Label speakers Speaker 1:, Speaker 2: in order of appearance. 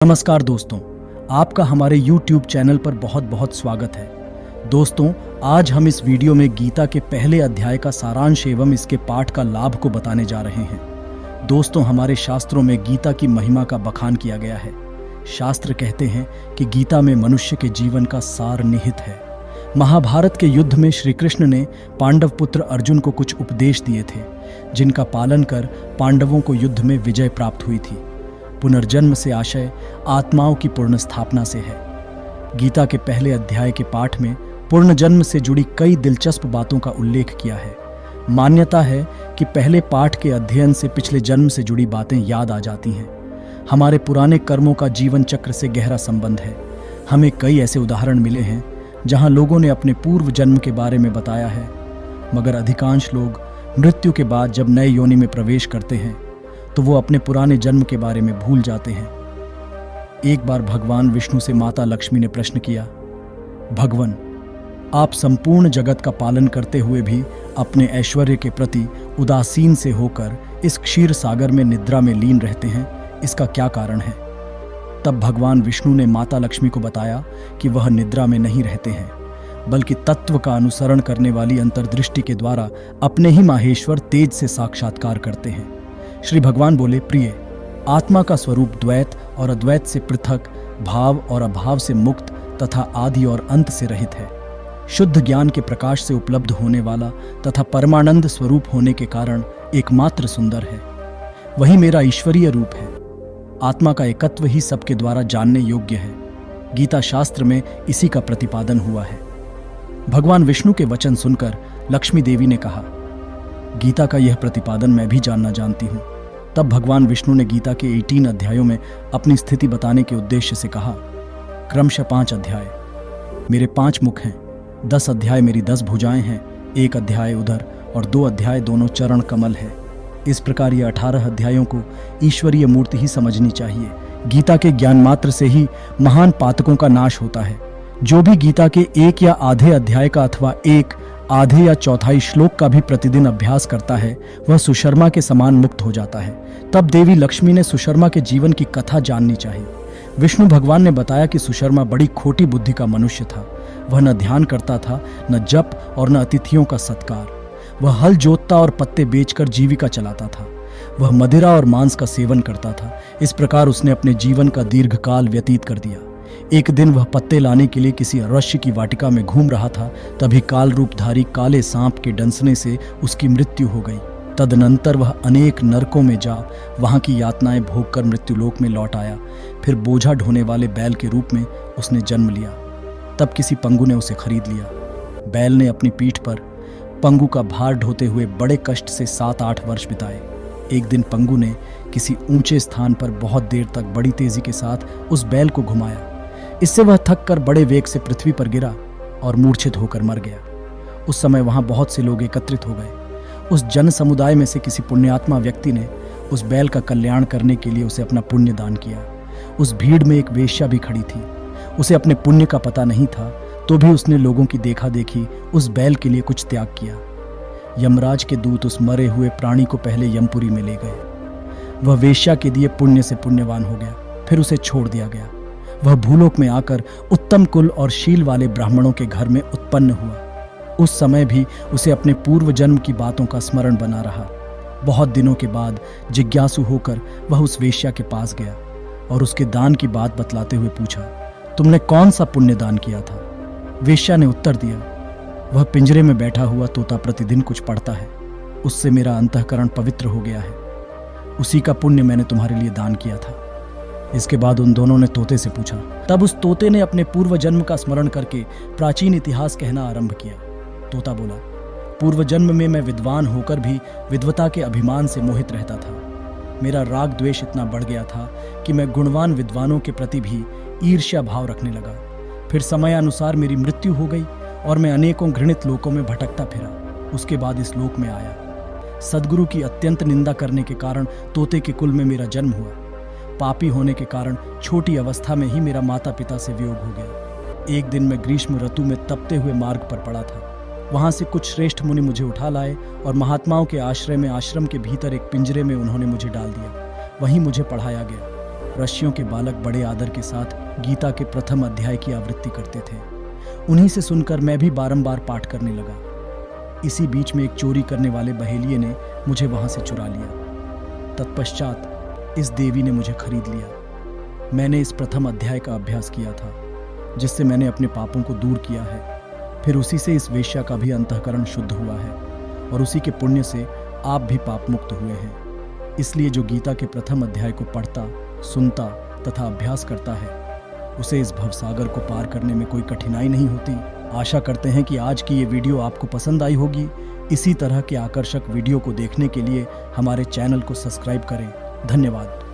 Speaker 1: नमस्कार दोस्तों, आपका हमारे YouTube चैनल पर बहुत बहुत स्वागत है। दोस्तों, आज हम इस वीडियो में गीता के पहले अध्याय का सारांश एवं इसके पाठ का लाभ को बताने जा रहे हैं। दोस्तों, हमारे शास्त्रों में गीता की महिमा का बखान किया गया है। शास्त्र कहते हैं कि गीता में मनुष्य के जीवन का सार निहित है। महाभारत के युद्ध में श्री कृष्ण ने पांडव पुत्र अर्जुन को कुछ उपदेश दिए थे, जिनका पालन कर पांडवों को युद्ध में विजय प्राप्त हुई थी। पुनर्जन्म से आशय आत्माओं की पूर्ण स्थापना से है। गीता के पहले अध्याय के पाठ में पुनर्जन्म से जुड़ी कई दिलचस्प बातों का उल्लेख किया है। मान्यता है कि पहले पाठ के अध्ययन से पिछले जन्म से जुड़ी बातें याद आ जाती हैं। हमारे पुराने कर्मों का जीवन चक्र से गहरा संबंध है। हमें कई ऐसे उदाहरण मिले हैं जहां लोगों ने अपने पूर्व जन्म के बारे में बताया है, मगर अधिकांश लोग मृत्यु के बाद जब नए योनि में प्रवेश करते हैं तो वो अपने पुराने जन्म के बारे में भूल जाते हैं। एक बार भगवान विष्णु से माता लक्ष्मी ने प्रश्न किया, भगवान, आप संपूर्ण जगत का पालन करते हुए भी अपने ऐश्वर्य के प्रति उदासीन से होकर इस क्षीर सागर में निद्रा में लीन रहते हैं, इसका क्या कारण है? तब भगवान विष्णु ने माता लक्ष्मी को बताया कि वह निद्रा में नहीं रहते हैं, बल्कि तत्व का अनुसरण करने वाली अंतर्दृष्टि के द्वारा अपने ही माहेश्वर तेज से साक्षात्कार करते हैं। श्री भगवान बोले, प्रिय, आत्मा का स्वरूप द्वैत और अद्वैत से पृथक, भाव और अभाव से मुक्त तथा आदि और अंत से रहित है। शुद्ध ज्ञान के प्रकाश से उपलब्ध होने वाला तथा परमानंद स्वरूप होने के कारण एकमात्र सुंदर है। वही मेरा ईश्वरीय रूप है। आत्मा का एकत्व ही सबके द्वारा जानने योग्य है। गीता शास्त्र में इसी का प्रतिपादन हुआ है। भगवान विष्णु के वचन सुनकर लक्ष्मी देवी ने कहा, गीता का यह प्रतिपादन मैं भी जानना जानती हूँ। तब भगवान विष्णु ने गीता के 18 अध्यायों में अपनी स्थिति बताने के उद्देश्य से कहा, क्रमशः 5 अध्याय मेरे 5 मुख हैं, 10 अध्याय मेरी 10 भुजाएं हैं, 1 अध्याय उधर और 2 अध्याय दोनों चरण कमल है। इस प्रकार ये 18 अध्यायों को ईश्वरीय मूर्ति ही समझनी चाहिए। गीता के ज्ञान मात्र से ही महान पातकों का नाश होता है। जो भी गीता के 1 या आधे अध्याय का अथवा 1 आधे या चौथाई श्लोक का भी प्रतिदिन अभ्यास करता है, वह सुशर्मा के समान मुक्त हो जाता है। तब देवी लक्ष्मी ने सुशर्मा के जीवन की कथा जाननी चाहिए। विष्णु भगवान ने बताया कि सुशर्मा बड़ी खोटी बुद्धि का मनुष्य था। वह न ध्यान करता था, न जप और न अतिथियों का सत्कार। वह हल जोतता और पत्ते बेचकर जीविका चलाता था। वह मदिरा और मांस का सेवन करता था। इस प्रकार उसने अपने जीवन का दीर्घकाल व्यतीत कर दिया। एक दिन वह पत्ते लाने के लिए किसी अरण्य की वाटिका में घूम रहा था, तभी काल रूपधारी काले सांप के डंसने से उसकी मृत्यु हो गई। तदनंतर वह अनेक नरकों में जा वहां की यातनाएं भोगकर मृत्युलोक में लौट आया। फिर बोझा ढोने वाले बैल के रूप में उसने जन्म लिया। तब किसी पंगु ने उसे खरीद लिया। बैल ने अपनी पीठ पर पंगु का भार ढोते हुए बड़े कष्ट से 7-8 वर्ष बिताए। एक दिन पंगु ने किसी ऊंचे स्थान पर बहुत देर तक बड़ी तेजी के साथ उस बैल को घुमाया। इससे वह थक कर बड़े वेग से पृथ्वी पर गिरा और मूर्छित होकर मर गया। उस समय वहां बहुत से लोग एकत्रित हो गए। उस जन समुदाय में से किसी पुण्यात्मा व्यक्ति ने उस बैल का कल्याण करने के लिए उसे अपना पुण्य दान किया। उस भीड़ में एक वेश्या भी खड़ी थी। उसे अपने पुण्य का पता नहीं था, तो भी उसने लोगों की देखा देखी उस बैल के लिए कुछ त्याग किया। यमराज के दूत उस मरे हुए प्राणी को पहले यमपुरी में ले गए। वह वेश्या के दिए पुण्य से पुण्यवान हो गया, फिर उसे छोड़ दिया गया। वह भूलोक में आकर उत्तम कुल और शील वाले ब्राह्मणों के घर में उत्पन्न हुआ। उस समय भी उसे अपने पूर्व जन्म की बातों का स्मरण बना रहा। बहुत दिनों के बाद जिज्ञासु होकर वह उस वेश्या के पास गया और उसके दान की बात बतलाते हुए पूछा, तुमने कौन सा पुण्य दान किया था? वेश्या ने उत्तर दिया, वह पिंजरे में बैठा हुआ तोता प्रतिदिन कुछ पढ़ता है, उससे मेरा अंतःकरण पवित्र हो गया है। उसी का पुण्य मैंने तुम्हारे लिए दान किया था। इसके बाद उन दोनों ने तोते से पूछा। तब उस तोते ने अपने पूर्व जन्म का स्मरण करके प्राचीन इतिहास कहना आरंभ किया। तोता बोला, पूर्व जन्म में मैं विद्वान होकर भी विद्वता के अभिमान से मोहित रहता था। मेरा राग द्वेष इतना बढ़ गया था कि मैं गुणवान विद्वानों के प्रति भी ईर्ष्या भाव रखने लगा। फिर समयानुसार मेरी मृत्यु हो गई और मैं अनेकों घृणित लोकों में भटकता फिरा। उसके बाद इस लोक में आया। सद्गुरु की अत्यंत निंदा करने के कारण तोते के कुल में मेरा जन्म हुआ। पापी होने के कारण छोटी अवस्था में ही मेरा माता पिता से वियोग हो गया। एक दिन मैं ग्रीष्म ऋतु में तपते हुए मार्ग पर पड़ा था। वहां से कुछ श्रेष्ठ मुनि मुझे उठा लाए और महात्माओं के आश्रय में आश्रम के भीतर एक पिंजरे में उन्होंने मुझे डाल दिया। वहीं मुझे पढ़ाया गया। ऋषियों के बालक बड़े आदर के साथ गीता के प्रथम अध्याय की आवृत्ति करते थे। उन्हीं से सुनकर मैं भी बारंबार पाठ करने लगा। इसी बीच में एक चोरी करने वाले बहेलिये ने मुझे वहां से चुरा लिया। तत्पश्चात इस देवी ने मुझे खरीद लिया। मैंने इस प्रथम अध्याय का अभ्यास किया था, जिससे मैंने अपने पापों को दूर किया है। फिर उसी से इस वेश्या का भी अंतःकरण शुद्ध हुआ है और उसी के पुण्य से आप भी पाप मुक्त हुए हैं। इसलिए जो गीता के प्रथम अध्याय को पढ़ता, सुनता तथा अभ्यास करता है, उसे इस भवसागर को पार करने में कोई कठिनाई नहीं होती। आशा करते हैं कि आज की ये वीडियो आपको पसंद आई होगी। इसी तरह के आकर्षक वीडियो को देखने के लिए हमारे चैनल को सब्सक्राइब करें। धन्यवाद।